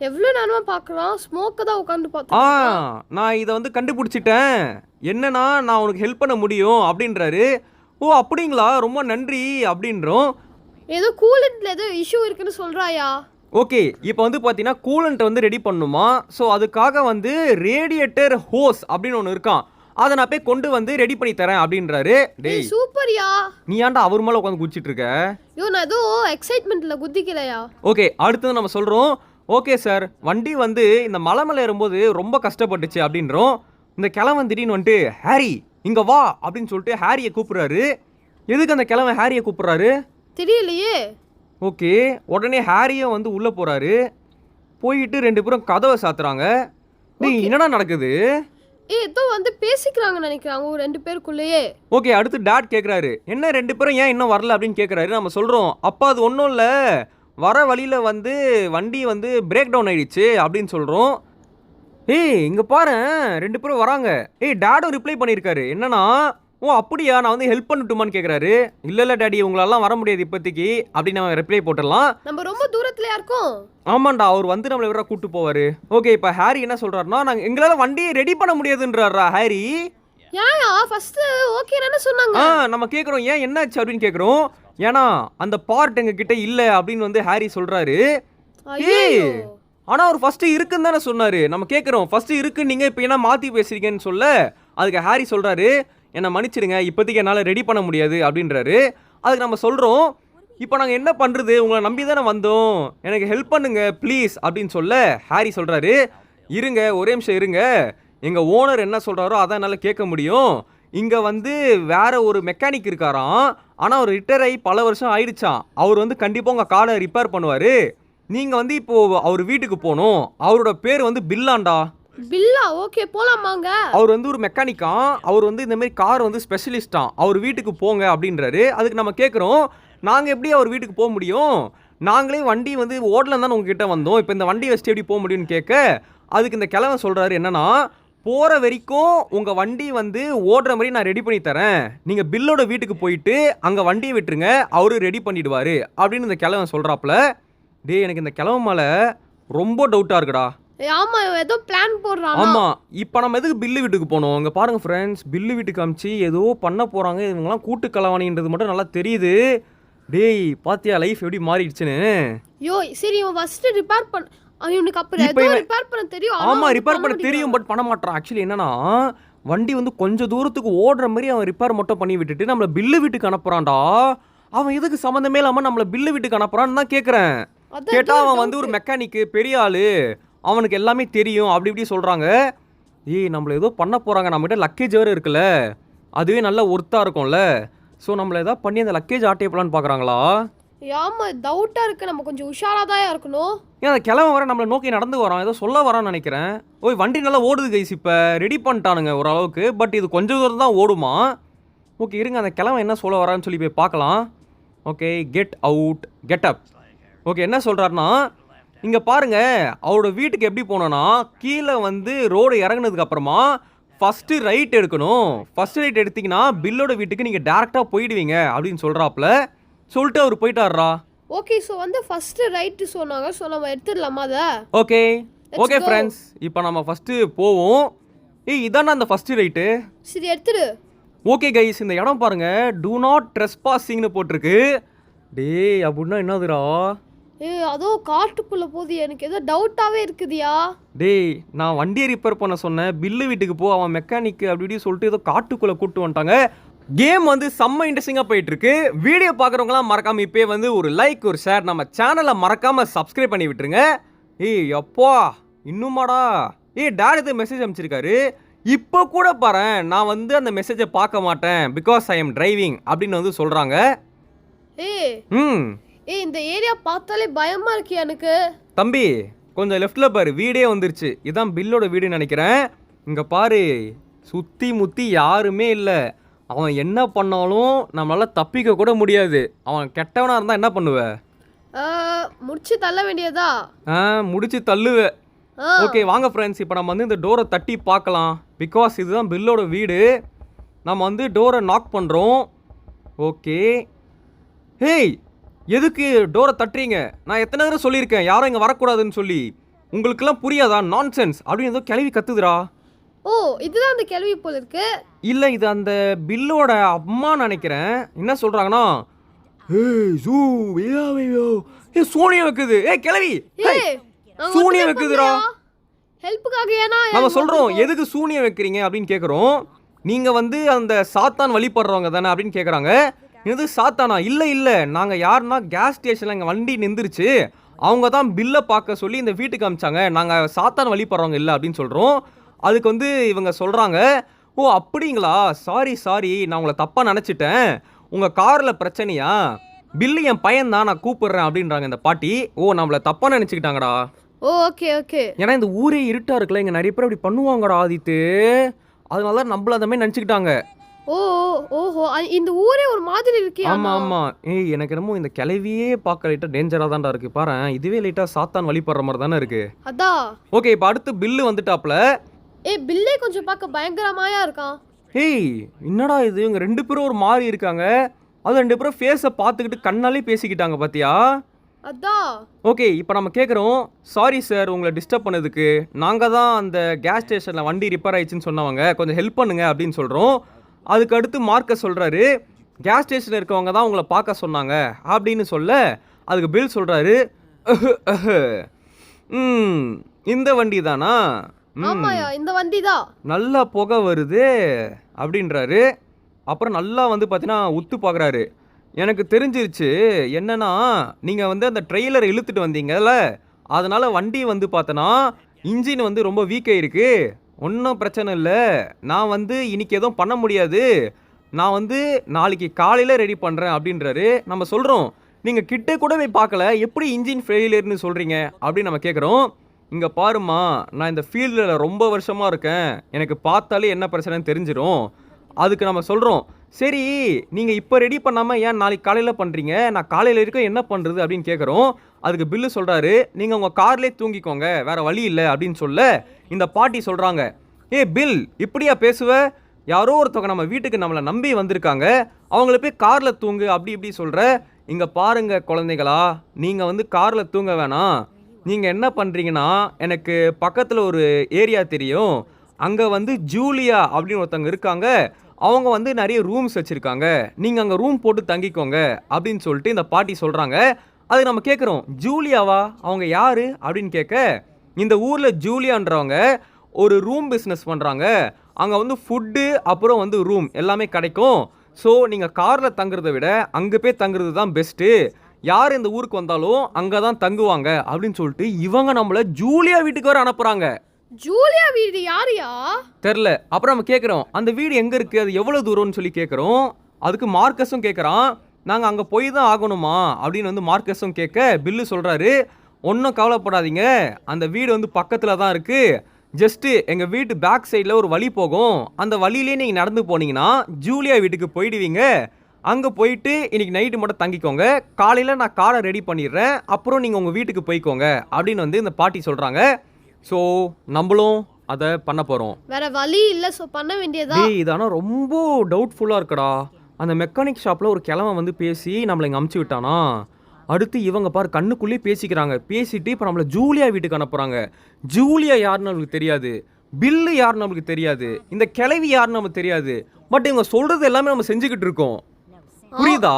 எவ்வளோ நேரமா பார்க்குறான், ஸ்மோக்கை தான் உட்காந்து ஆ பார்த்து. நான் இதை வந்து கண்டுபிடிச்சிட்டேன், என்னன்னா நான் உனக்கு ஹெல்ப் பண்ண முடியும் அப்படின்றாரு. ஓ அப்படிங்களா, ரொம்ப நன்றி அப்படின்றோம். ஏதோ கூலண்ட்ல ஏதோ இஷ்யூ இருக்குன்னு சொல்றாயா? ஓகே, இப்போ வந்து பார்த்தீங்கன்னா கூலண்ட் வந்து ரெடி பண்ணுமா. ஸோ அதுக்காக வந்து ரேடியேட்டர் ஹோஸ் அப்படின்னு ஒன்று இருக்கான், அதை நான் போய் கொண்டு வந்து ரெடி பண்ணி தரேன் அப்படின்றாரு. டேய் சூப்பர்யா. நீ ஏன்டா அவர் மேலே உட்காந்து குதிச்சிட்டு இருக்க? ஐயோ நான் ஏதோ எக்ஸைட்மெண்ட்ல குதிக்கலையா? ஓகே, அடுத்தது நம்ம சொல்கிறோம். ஓகே சார், வண்டி வந்து இந்த மலை மேலே ஏறும்போது ரொம்ப கஷ்டப்பட்டுச்சு அப்படின்றோம். இந்த கிழவன் திடீர்னு வந்துட்டு ஹாரி இங்கே வா அப்படின்னு சொல்லிட்டு ஹாரியை கூப்பிட்றாரு. எதுக்கு அந்த கிழவன் ஹாரியை கூப்பிட்றாரு தெரியலையே. ஓகே, உடனே ஹாரியும் வந்து உள்ளே போகிறாரு. போயிட்டு ரெண்டு பேரும் கதவை சாத்துறாங்க. டேய் என்னடா நடக்குது? ஏதோ வந்து பேசிக்கிறாங்கன்னு நினைக்கிறாங்க ஒரு 2 பேருக்குள்ளேயே. ஓகே, அடுத்து டாட் கேட்குறாரு, என்ன ரெண்டு பேரும் ஏன் இன்னும் வரல அப்படின்னு கேட்குறாரு. நம்ம சொல்கிறோம், அப்பா அது ஒன்றும் இல்லை, வர வழியில் வந்து வண்டி வந்து பிரேக் டவுன் ஆயிடுச்சு அப்படின்னு சொல்கிறோம். ஏய் இங்கே பாரு, ரெண்டு பேரும் வராங்க. ஏய் டாடும் ரிப்ளை பண்ணியிருக்காரு, என்னன்னா ஓ அப்படியா நான் வந்து ஹெல்ப் பண்ணட்டுமான்னு கேட்குறாரு. இல்லை டாடி உங்களாலாம் வர முடியாது இப்போதைக்கு அப்படின்னு நம்ம ரிப்ளை போட்டுடலாம். நம்ம ரொம்ப தூரத்துலயா இருக்கோம். ஆமாண்டா, அவர் வந்து நம்மளை வேற கூப்பிட்டு போவார். ஓகே, இப்போ ஹாரி என்ன சொல்கிறாருன்னா, நாங்கள் எங்களால் வண்டியை ரெடி பண்ண முடியாதுன்றாரா ஹாரி. ஏன்யா ஃபர்ஸ்ட் ஓகேன்னு சொன்னாங்க. நம்ம கேட்குறோம் ஏன் என்னாச்சு அப்படின்னு கேட்குறோம். ஏன்னா அந்த பார்ட் எங்ககிட்ட இல்லை அப்படின்னு வந்து ஹாரி சொல்கிறாரு. ஏய் ஆனால் அவர் ஃபஸ்ட்டு இருக்குன்னு தானே சொன்னார். நம்ம கேட்குறோம் ஃபஸ்ட்டு இருக்குன்னு நீங்கள் இப்போ என்ன மாற்றி பேசுறீங்கன்னு சொல்ல, அதுக்கு ஹாரி சொல்கிறாரு, என்னை மன்னிச்சிடுங்க இப்போதைக்கு என்னால் ரெடி பண்ண முடியாது அப்படின்றாரு. அதுக்கு நம்ம சொல்கிறோம், இப்போ நாங்கள் என்ன பண்ணுறது, உங்களை நம்பி தானே வந்தோம், எனக்கு ஹெல்ப் பண்ணுங்க ப்ளீஸ் அப்படின்னு சொல்ல ஹாரி சொல்கிறாரு, இருங்க ஒரே நிமிஷம் இருங்க, எங்கள் ஓனர் என்ன சொல்கிறாரோ அதான் என்னால் கேட்க முடியும். இங்கே வந்து வேற ஒரு மெக்கானிக் இருக்காராம், ஆனால் அவர் ரிட்டையர் ஆகி பல வருஷம் ஆயிடுச்சான். அவர் வந்து கண்டிப்பாக உங்கள் காரை ரிப்பேர் பண்ணுவார். நீங்கள் வந்து இப்போது அவர் வீட்டுக்கு போகணும். அவரோட பேர் வந்து பில்லாண்டா. பில்லா? ஓகே போலாமாங்க. அவர் வந்து ஒரு மெக்கானிக்கா, அவர் வந்து இந்த மாதிரி கார் வந்து ஸ்பெஷலிஸ்டான், அவர் வீட்டுக்கு போங்க அப்படின்றாரு. அதுக்கு நம்ம கேட்குறோம், நாங்கள் எப்படி அவர் வீட்டுக்கு போக முடியும், நாங்களே வண்டி வந்து ஓடலன்னு தான் உங்ககிட்ட வந்தோம், இப்போ இந்த வண்டி வச்சுட்டு எப்படி போக முடியும்னு கேட்க, அதுக்கு இந்த கிழவன் சொல்கிறாரு, என்னன்னா போகிற வரைக்கும் உங்கள் வண்டி வந்து ஓடுற மாதிரி நான் ரெடி பண்ணி தரேன், நீங்கள் பில்லோட வீட்டுக்கு போயிட்டு அங்கே வண்டியை விட்டுருங்க, அவரு ரெடி பண்ணிடுவார் அப்படின்னு இந்த கிழவன் சொல்கிறாப்புல. டே எனக்கு இந்த கிழவன் மேலே ரொம்ப டவுட்டாக இருக்குடா. ஆமா ஏதோ பிளான் போடுறான். ஆமா, இப்போ நம்ம எதுக்கு பில்லு வீட்டுக்கு போனோம்? அங்கே பாருங்க ஃப்ரெண்ட்ஸ், பில்லு வீட்டுக்கு அமிச்சு ஏதோ பண்ண போகிறாங்க. இவங்கெல்லாம் கூட்டு கலவாணின்றது மட்டும் நல்லா தெரியுது. டேய் பாத்தியா லைஃப் எப்படி மாறிடுச்சுன்னு. யோ சரி இவன் ஃபர்ஸ்ட் ரிப்பேர் பண்ண, இவனுக்கு அப்புறம் இப்போ ஏதோ ரிப்பேர் பண்ண தெரியும். ஆமா ரிப்பேர் பண்ண தெரியும், பட் பண்ண மாட்டான். ஆக்சுவலி என்னன்னா வண்டி வந்து கொஞ்சம் தூரத்துக்கு ஓடுற மாதிரி அவன் ரிப்பேர் மட்டும் பண்ணி விட்டுட்டு நம்மளை பில்லு வீட்டுக்கு அனுப்புறான்டா. அவன் எதுக்கு சம்மந்தமே இல்லாமல் நம்மளை பில்லு வீட்டுக்கு அனுப்புறான்னு தான் கேட்குறேன். கேட்டா அவன் வந்து ஒரு மெக்கானிக்கு, பெரிய ஆளு, அவனுக்கு எல்லாமே தெரியும் அப்படி இப்படி சொல்கிறாங்க. ஏய் நம்மளை ஏதோ பண்ண போகிறாங்க, நம்மகிட்ட லக்கேஜ் வேறு இருக்குல்ல, அதுவே நல்ல ஒர்த்தாக இருக்கும்ல. ஸோ நம்மளை ஏதாவது பண்ணி அந்த லக்கேஜ் ஆட்டேப்பலான்னு பார்க்குறாங்களா? ஆமா டவுட்டா இருக்கு, நம்ம கொஞ்சம் உஷாரா தான் இருக்கணும். ஏன் அந்த கிழமை வர நம்மளை நோக்கி நடந்து வரான், ஏதோ சொல்ல வரான்னு நினைக்கிறேன். ஓய் வண்டி நல்லா ஓடுது கைஸ், இப்போ ரெடி பண்ணிட்டானுங்க ஓரளவுக்கு, பட் இது கொஞ்சம் தூரம் தான் ஓடுமா. ஓகே இருங்க, அந்த கிழமை என்ன சொல்ல வரான்னு சொல்லி போய் பார்க்கலாம். Okay get out get up. Okay என்ன சொல்கிறாருன்னா, இங்கே பாருங்கள் அவரோட வீட்டுக்கு எப்படி போனோன்னா, கீழே வந்து ரோடு இறங்குனதுக்கு அப்புறமா ஃபஸ்ட்டு ரைட் எடுக்கணும், ஃபஸ்ட்டு ரைட் எடுத்திங்கன்னா பில்லோட வீட்டுக்கு நீங்கள் டேரெக்டாக போயிடுவீங்க அப்படின்னு சொல்கிறாப்புல. சொல்லிட்டு அவர் போயிட்டாரா. ஓகே ஸோ வந்து ஃபர்ஸ்ட் ரைட்டு சொன்னாங்க, ஸோ நம்ம எடுத்துடலாமா அதை? ஓகே ஓகே ஃப்ரெண்ட்ஸ், இப்போ நம்ம ஃபஸ்ட்டு போவோம். ஏய் இதானே அந்த ஃபஸ்ட்டு ரைட்டு. சரி எடுத்துடு. ஓகே கைஸ், இந்த இடம் பாருங்கள், டூ நாட் ட்ரெஸ்பாசிங்னு போட்டிருக்கு. டேய் அப்படின்னா என்னதுடா? அதோ காட்டுக்குள்ள போகுது, எனக்கு ஏதோ டவுட்டாவே இருக்குதியா. டேய் நான் வண்டியை ரிப்பேர் பண்ண சொன்னேன், பில்லு வீட்டுக்கு போ, அவன் மெக்கானிக் அப்படி இப்படி சொல்லிட்டு ஏதோ காட்டுக்குள்ளே கூப்பிட்டு வந்துட்டாங்க. கேம் வந்து செம்ம இன்ட்ரெஸ்டிங்காக போயிட்டு இருக்கு. வீடியோ பார்க்குறவங்களாம் மறக்காம இப்போ வந்து ஒரு லைக் ஒரு ஷேர், நம்ம சேனலை மறக்காம சப்ஸ்கிரைப் பண்ணி விட்டுருங்க. ஏய் அப்பா இன்னுமாடா? டேட் எது மெசேஜ் அனுப்பிச்சிருக்காரு. இப்போ கூட பாரு, நான் வந்து அந்த மெசேஜை பார்க்க மாட்டேன் பிகாஸ் ஐ எம் டிரைவிங் அப்படின்னு வந்து சொல்கிறாங்க. இந்த ஏரியா பார்த்தாலே பயமா இருக்கு எனக்கு. தம்பி கொஞ்சம் லெஃப்டில் பாரு, வீடே வந்துருச்சு. இதான் பில்லோட வீடுன்னு நினைக்கிறேன். இங்கே பாரு சுற்றி முற்றி யாருமே இல்லை. அவன் என்ன பண்ணாலும் நம்மளால தப்பிக்க கூட முடியாது. அவன் கெட்டவனாக இருந்தால் என்ன பண்ணுவ? முடிச்சு தள்ள வேண்டியதா? முடிச்சு தள்ளுவ. ஓகே வாங்க ஃப்ரெண்ட்ஸ், இப்போ நம்ம வந்து இந்த டோரை தட்டி பார்க்கலாம். பிகாஸ் இதுதான் பில்லோட வீடு. நம்ம வந்து டோரை நாக் பண்ணுறோம். ஓகே ஹேய், எதுக்கு டோரை தட்டுறீங்க? நான் எத்தனை தடவை சொல்லியிருக்கேன் யாரும் இங்கே வரக்கூடாதுன்னு சொல்லி. உங்களுக்கெல்லாம் புரியாதா? நான்சென்ஸ் அப்படின்னு ஏதோ கிளவி கத்துதுடா. ஓ இதுதான் அந்த கேள்வி போல இருக்கு. இல்லை, இது அந்த பில்லோட அம்மா நினைக்கிறேன். என்ன சொல்கிறாங்கன்னா, ஏய் ஜூ வேயோ ஏ சூனியம் வைக்குது. ஏய் கிளவி, ஏய் சூனியம் வைக்குதுடா. ஹெல்ப்புக்காக ஏனா நம்ம சொல்கிறோம் எதுக்கு சூனியம் வைக்கிறீங்க அப்படின்னு கேட்குறோம். நீங்கள் வந்து அந்த சாத்தான் வழிபடுறவங்க தானே அப்படின்னு கேட்குறாங்க. இது சாத்தானா? இல்லை நாங்கள் யாருன்னா கேஸ் ஸ்டேஷனில் எங்கள் வண்டி நின்றுச்சு, அவங்க தான் பில்லை பார்க்க சொல்லி இந்த வீட்டுக்கு அமிச்சாங்க, நாங்கள் சாத்தான் வழிபடுறவங்க இல்லை அப்படின்னு சொல்கிறோம். அதுக்கு வந்து இவங்க சொல்கிறாங்க, ஓ அப்படிங்களா, சாரி நான் உங்களை தப்பாக நினச்சிட்டேன், உங்கள் காரில் பிரச்சனையா, பில்லு என் பையன் தான், நான் கூப்பிடுறேன் அப்படின்றாங்க இந்த பாட்டி. ஓ நம்மளை தப்பாக நினச்சிக்கிட்டாங்கடா. ஓகே ஏன்னா இந்த ஊரே இருட்டா இருக்குல்ல, இங்கே நிறைய பேர் அப்படி பண்ணுவாங்கடா ஆதித்து, அதனால தான் நம்மள அந்த மாதிரி நினச்சிக்கிட்டாங்க. ஓஹோ இந்த ஊரே ஒரு மாதிரி இருக்கே. ஆமா. ஏய் எனக்கு என்னமோ இந்த கிளவியே பார்க்க லைட்டா டேஞ்சரா தான்டா இருக்கு பாரு. இதுவே லைட்டா சாத்தான் வழிபடுற மாதிரி தானே இருக்கு. அதான். ஓகே, இப்போ அடுத்து பில்லு வந்துட்டாப்ல. பில்லே கொஞ்சம் பார்க்க பயங்கரமாயா இருக்கான். ஏய் என்னடா இது, இவங்க ரெண்டு பேரும் ஒரு மாதிரி இருக்காங்க. அது ரெண்டு பேரும் ஃபேஸை பார்த்துக்கிட்டு கண்ணாலே பேசிக்கிட்டாங்க பாத்தியா. அதான். ஓகே, இப்போ நம்ம கேட்குறோம், சாரி சார் உங்களை டிஸ்டர்ப் பண்ணதுக்கு, நாங்கள் தான் அந்த கேஸ் ஸ்டேஷனில் வண்டி ரிப்பேர் ஆயிடுச்சுன்னு சொன்னவங்க, கொஞ்சம் ஹெல்ப் பண்ணுங்க அப்படின்னு சொல்கிறோம். அதுக்கு அடுத்து மார்க்கஸ் சொல்கிறாரு, கேஸ் ஸ்டேஷனில் இருக்கவங்க தான் உங்களை பார்க்க சொன்னாங்க அப்படின்னு சொல்ல, அதுக்கு பில் சொல்கிறாரு, இந்த வண்டி தானா, ஆமாயா இந்த வண்டி தான், நல்லா புகை வருது அப்படின்றாரு. அப்புறம் நல்லா வந்து பார்த்தீங்கன்னா உத்து பார்க்குறாரு. எனக்கு தெரிஞ்சிருச்சு என்னன்னா, நீங்கள் வந்து அந்த ட்ரெய்லரை இழுத்துட்டு வந்தீங்கல்ல, அதனால் வண்டி வந்து பார்த்தோன்னா இன்ஜின் வந்து ரொம்ப வீக்காக இருக்குது, ஒன்றும் பிரச்சனை இல்லை, நான் வந்து இன்னைக்கு எதுவும் பண்ண முடியாது, நான் வந்து நாளைக்கு காலையில் ரெடி பண்ணுறேன் அப்படின்றாரு. நம்ம சொல்கிறோம், நீங்கள் கிட்டே கூட போய் பார்க்கல, எப்படி இன்ஜின் ஃபெயிலியர்னு சொல்கிறீங்க அப்படின்னு நம்ம கேட்குறோம். இங்கே பாருமா, நான் இந்த ஃபீல்டில் ரொம்ப வருஷமாக இருக்கேன், எனக்கு பார்த்தாலே என்ன பிரச்சனைன்னு தெரிஞ்சிடும். அதுக்கு நம்ம சொல்கிறோம், சரி நீங்கள் இப்போ ரெடி பண்ணாமல் ஏன் நாளைக்கு காலையில் பண்ணுறீங்க, நான் காலையில் இருக்க என்ன பண்ணுறது அப்படின்னு கேட்குறோம். அதுக்கு பில்லு சொல்கிறாரு, நீங்கள் உங்கள் கார்லேயே தூங்கிக்கோங்க, வேறு வழி இல்லை அப்படின்னு சொல்ல, இந்த பாட்டி சொல்கிறாங்க, ஏ பில் இப்படியா பேசுவ, யாரோ ஒருத்தவங்க நம்ம வீட்டுக்கு நம்மளை நம்பி வந்திருக்காங்க, அவங்கள போய் காரில் தூங்கு அப்படி இப்படி சொல்கிற. இங்கே பாருங்க குழந்தைகளா, நீங்கள் வந்து காரில் தூங்க வேணாம், நீங்கள் என்ன பண்ணுறீங்கன்னா, எனக்கு பக்கத்தில் ஒரு ஏரியா தெரியும், அங்கே வந்து ஜூலியா அப்படின்னு ஒருத்தவங்க இருக்காங்க, அவங்க வந்து நிறைய ரூம்ஸ் வச்சுருக்காங்க, நீங்கள் அங்கே ரூம் போட்டு தங்கிக்கோங்க அப்படின்னு சொல்லிட்டு இந்த பாட்டி சொல்கிறாங்க. அது நம்ம கேட்குறோம், ஜூலியாவா, அவங்க யார் அப்படின்னு கேட்க, இந்த ஊரில் ஜூலியான்றவங்க ஒரு ரூம் பிஸ்னஸ் பண்ணுறாங்க, அங்கே வந்து ஃபுட்டு அப்புறம் வந்து ரூம் எல்லாமே கிடைக்கும், ஸோ நீங்கள் காரில் தங்குறதை விட அங்கே போய் தங்குறது தான் பெஸ்ட்டு, யார் இந்த ஊருக்கு வந்தாலும் அங்கே தான் தங்குவாங்க அப்படின்னு சொல்லிட்டு இவங்க நம்மளை ஜூலியா வீட்டுக்கு வர அனுப்புகிறாங்க. ஜூலியா வீடு யாரியா தெரில. அப்புறம் நம்ம கேட்குறோம், அந்த வீடு எங்கே இருக்குது, அது எவ்வளோ தூரம்னு சொல்லி கேட்குறோம். அதுக்கு மார்க்கஸும் கேட்குறான், நாங்கள் அங்கே போய் தான் ஆகணுமா அப்படின்னு வந்து மார்க்கஸும் கேட்க, பில்லு சொல்கிறாரு, ஒன்றும் கவலைப்படாதீங்க, அந்த வீடு வந்து பக்கத்தில் தான் இருக்குது, ஜஸ்ட்டு எங்கள் வீட்டு பேக் சைடில் ஒரு வழி போகும், அந்த வழியிலே நீங்கள் நடந்து போனீங்கன்னா ஜூலியா வீட்டுக்கு போயிடுவீங்க, அங்கே போயிட்டு இன்றைக்கி நைட்டு மட்டும் தங்கிக்கோங்க, காலையில் நான் காரை ரெடி பண்ணிடுறேன், அப்புறம் நீங்கள் உங்கள் வீட்டுக்கு போய்க்கோங்க அப்படின்னு வந்து இந்த பாட்டி சொல்கிறாங்க. ஸோ நம்மளும் அதை பண்ண போகிறோம், வேற வழி இல்லை, ஸோ பண்ண வேண்டியதா. இது ஆனால் ரொம்ப டவுட்ஃபுல்லாக இருக்குடா. அந்த மெக்கானிக் ஷாப்பில் ஒரு கிழமை வந்து பேசி நம்மளை இங்கே அமுச்சு விட்டானா, அடுத்து இவங்க பாரு கண்ணுக்குள்ளேயே பேசிக்கிறாங்க, பேசிட்டு இப்போ நம்மளை ஜூலியா வீட்டுக்கு அனுப்புகிறாங்க. ஜூலியா யாருன்னு நம்மளுக்கு தெரியாது, பில்லு யாருன்னு நம்மளுக்கு தெரியாது, இந்த கிழவி யாருன்னு நமக்கு தெரியாது, பட் இவங்க சொல்கிறது எல்லாமே நம்ம செஞ்சுக்கிட்டு இருக்கோம். புரியுதா?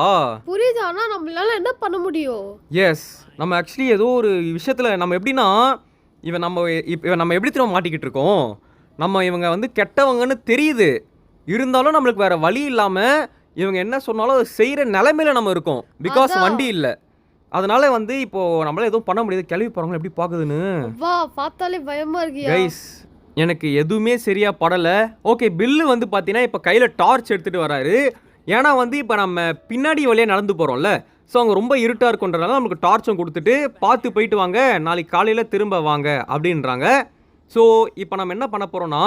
ஆனா நம்மளால என்ன பண்ண முடியும்? எஸ், நம்ம ஆக்சுவலி ஏதோ ஒரு விஷயத்தில் நம்ம எப்படின்னா, இவன் நம்ம எப்படி திரும்ப மாட்டிக்கிட்டு இருக்கோம், நம்ம இவங்க வந்து கெட்டவங்கன்னு தெரியுது, இருந்தாலும் நம்மளுக்கு வேற வழி இல்லாமல் இவங்க என்ன சொன்னாலும் அதை செய்கிற நிலைமையில நம்ம இருக்கோம், பிகாஸ் வண்டி இல்லை, அதனால வந்து இப்போ நம்மளால எதுவும் பண்ண முடியாது. கிளம்பி போகிறவங்க எப்படி பார்க்குதுன்னு பார்த்தாலே பயமா இருக்கு கைஸ், எனக்கு எதுவுமே சரியா படலை. ஓகே, பில்லு வந்து பார்த்தீங்கன்னா இப்போ கையில் டார்ச் எடுத்துகிட்டு வராரு, ஏன்னா வந்து இப்போ நம்ம பின்னாடி வழியாக நடந்து போகிறோம்ல, ஸோ அவங்க ரொம்ப இருட்டாக இருக்குன்றனால நம்மளுக்கு டார்ச்சும் கொடுத்துட்டு பார்த்து போயிட்டு வாங்க, நாளைக்கு காலையில் திரும்ப வாங்க அப்படின்றாங்க. ஸோ இப்போ நம்ம என்ன பண்ண போகிறோன்னா,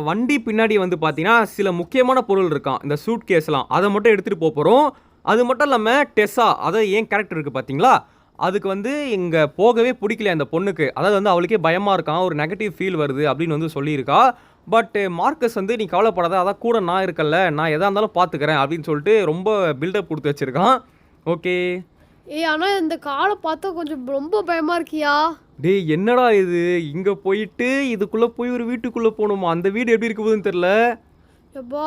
வண்டி பின்னாடி வந்து பார்த்தீங்கன்னா சில முக்கியமான பொருள் இருக்கான், இந்த சூட் கேஸ்லாம், அதை மட்டும் எடுத்துகிட்டு போகிறோம். அது மட்டும் இல்லாமல் டெஸ்ஸா, அதாவது ஏன் கேரக்டர் இருக்குது பார்த்தீங்களா, அதுக்கு வந்து இங்கே போகவே பிடிக்கல அந்த பொண்ணுக்கு, அதாவது வந்து அவளுக்கே பயமாக இருக்கான், ஒரு நெகட்டிவ் ஃபீல் வருது அப்படின்னு வந்து சொல்லியிருக்கா. பட் மார்க்கஸ் வந்து நீ கவலைப்படாத, அதான் கூட நான் இருக்கல, நான் எதாக இருந்தாலும் பார்த்துக்கிறேன் அப்படின்னு சொல்லிட்டு ரொம்ப பில்டப் கொடுத்து வச்சுருக்கான். ஓகே. ஆனா இந்த காலை பார்த்தா கொஞ்சம் ரொம்ப பயமா இருக்கியா? டேய் என்னடா இது, இங்க போயிட்டு இதுக்குள்ள போய் ஒரு வீட்டுக்குள்ள போகணுமா? அந்த வீடு எப்படி இருக்க போகுதுன்னு தெரியல. எப்பா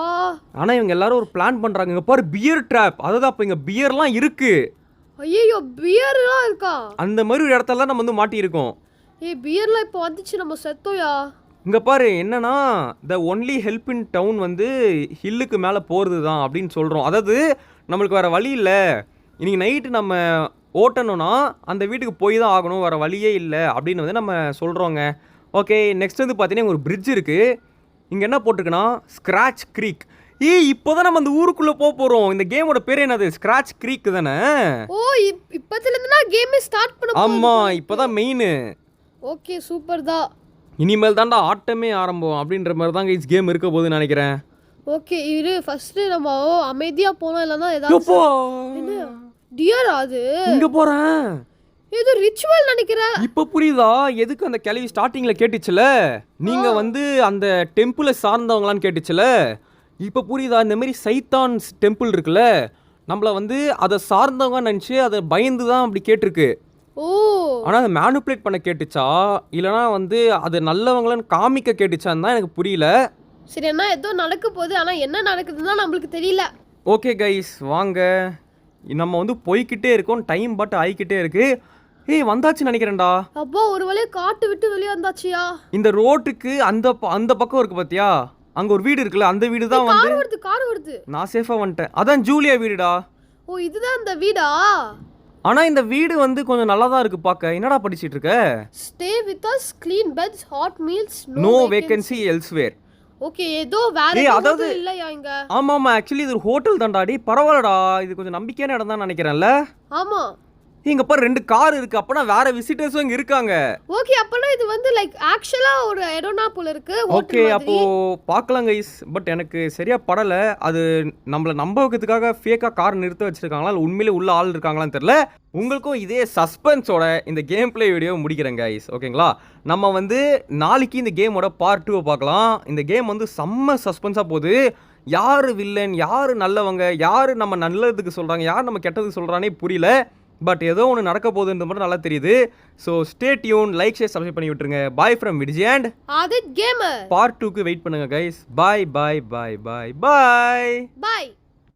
ஆனா இவங்க எல்லாரும் ஒரு பிளான் பண்றாங்க. இங்க பாரு பியர் ட்ராப். அதாவது அப்ப இங்க பியர்லாம் இருக்கு. ஐயோ பியர்லாம் இருக்கா? அந்த மாதிரி ஒரு இடத்துல நம்ம வந்து மாட்டியிருக்கோம். பியர்லாம் இப்போ வந்துச்சு நம்ம செத்தோயா. இங்க பாரு என்னன்னா the only help in down வந்து ஹில்லுக்கு மேலே போகிறது தான் அப்படின்னு சொல்கிறோம். அதாவது நம்மளுக்கு வேறு வழி இல்லை, இன்னைக்கு நைட்டு நம்ம ஓட்டணும்னா அந்த வீட்டுக்கு போய் தான் ஆகணும், வேறு வழியே இல்லை அப்படின்னு வந்து நம்ம சொல்கிறோங்க. ஓகே, நெக்ஸ்ட் வந்து பார்த்தீங்கன்னா ஒரு பிரிட்ஜ் இருக்குது. இங்கே என்ன போட்டிருக்குன்னா ஸ்க்ராட்ச் க்ரீக். இப்போ தான் நம்ம அந்த ஊருக்குள்ளே போக போகிறோம். இந்த கேமோட பேர் என்னது? ஸ்க்ராட்ச் க்ரீக் தானே? ஓ இப்போதுலேருந்து நான் கேமே ஸ்டார்ட் பண்ண. ஆமாம், இப்போ தான் மெயின். ஓகே சூப்பர் தான். இனிமேல் தாண்டா ஆட்டமே ஆரம்பம் அப்படின்ற மாதிரி தான் இந்த கேம் இருக்க போகுதுன்னு நினைக்கிறேன். ஓகே இரு ஃபர்ஸ்ட் நம்ம அமைதியா போனோம், இல்லனா ஏதாவது என்ன டியர் அது இங்க போறேன். இது ரிச்சுவல் நினைக்கிறேன். இப்ப புரியுதா எதுக்கு அந்த கேள்வி ஸ்டார்டிங்ல கேட்டுச்சுல, நீங்க வந்து அந்த டெம்பிளை சார்ந்தவங்களான்னு கேட்டுச்சுல. இப்ப புரியுதா? இந்த மாதிரி சைத்தான்ஸ் டெம்பிள் இருக்குல்ல, நம்மள வந்து அதை சார்ந்தவங்க நினைச்சு அதை பயந்து தான் அப்படி கேட்டிருக்கு. ஓ ஆனால் அதை மேனுப்புலேட் பண்ண கேட்டுச்சா இல்லைனா வந்து அது நல்லவங்களன்னு காமிக்க கேட்டுச்சான்னு தான் எனக்கு புரியல. சரி என்ன ஏதோ நடக்க போகுது, ஆனால் என்ன நடக்குதுன்னு நம்மளுக்கு தெரியல. ஓகே கைஸ் வாங்க, நம்ம வந்து போய்கிட்டே இருக்கோம், டைம் பட் ஆகிக்கிட்டே இருக்கு. வந்தாச்சுன்னு நினைக்கிறேன்டா. அப்பா ஒரு வழியா காட்டு விட்டு வெளியே வந்தாச்சியா. இந்த ரோட்டுக்கு அந்த பக்கம் இருக்கு பாத்தியா, அங்க ஒரு வீடு இருக்குல்ல, அந்த வீடு தான் வந்து கார் வருது. நான் சேஃபா வந்துட்டேன். அதான் ஜூலியா வீடுடா. ஓ இதுதான் அந்த வீடா? ஆனா இந்த வீடு வந்து கொஞ்சம் நல்லா தான் இருக்கு பார்க்க. என்னடா படிச்சிட்டு இருக்க? Stay with us, clean beds, hot meals, no vacancy elsewhere. Okay ஏதோ வேற ஏதாவது இல்லையா இங்க? ஆமா ஆக்சுவலி இது ஒரு ஹோட்டல் தான்டா. டேய் பரவாயில்லடா, இது கொஞ்சம் நம்பிக்கையான இடம் தான் நினைக்கிறேன்ல. ஆமா இங்க பாரு 2 கார் இருக்கு, அப்பனா வேற விசிட்டர்ஸும் இங்க இருக்காங்க. ஓகே அப்பனா இது வந்து லைக் ஆக்சுவலா ஒரு இடம்னா போல இருக்கு ஹோட்டல் மாதிரி. ஓகே அப்போ பார்க்கலாம் கைஸ். பட் எனக்கு சரியா படல, அது நம்மள நம்ப வைக்கிறதுக்காக ஃபேக்கா கார் நிறுத்த வச்சிருக்காங்களா இல்ல உண்மையிலே உள்ள ஆள் இருக்காங்களான்னு தெரியல. உங்களுக்கும் இதே சஸ்பென்ஸோட இந்த கேம் பிளே வீடியோ முடிக்கிறேன் கைஸ். ஓகேங்களா, நம்ம வந்து நாளைக்கு இந்த கேமோட பார்ட் 2 பார்க்கலாம். இந்த கேம் வந்து செம்ம சஸ்பென்ஸா போகுது. யாரு வில்லன், யாரு நல்லவங்க, யாரு நம்ம நல்லதுக்கு சொல்றாங்க, யார் நம்ம கெட்டதுக்கு சொல்றானே புரியல. பட் ஏதோ ஒன்று நடக்க போகுதுன்ற மட்டும் நல்லா தெரியுது. So stay tuned, like, share, subscribe பண்ணி விட்டுருங்க. Bye from Vijay and Adith gamer. Part 2க்கு வெயிட் பண்ணுங்க guys. Bye bye bye bye bye பாய்.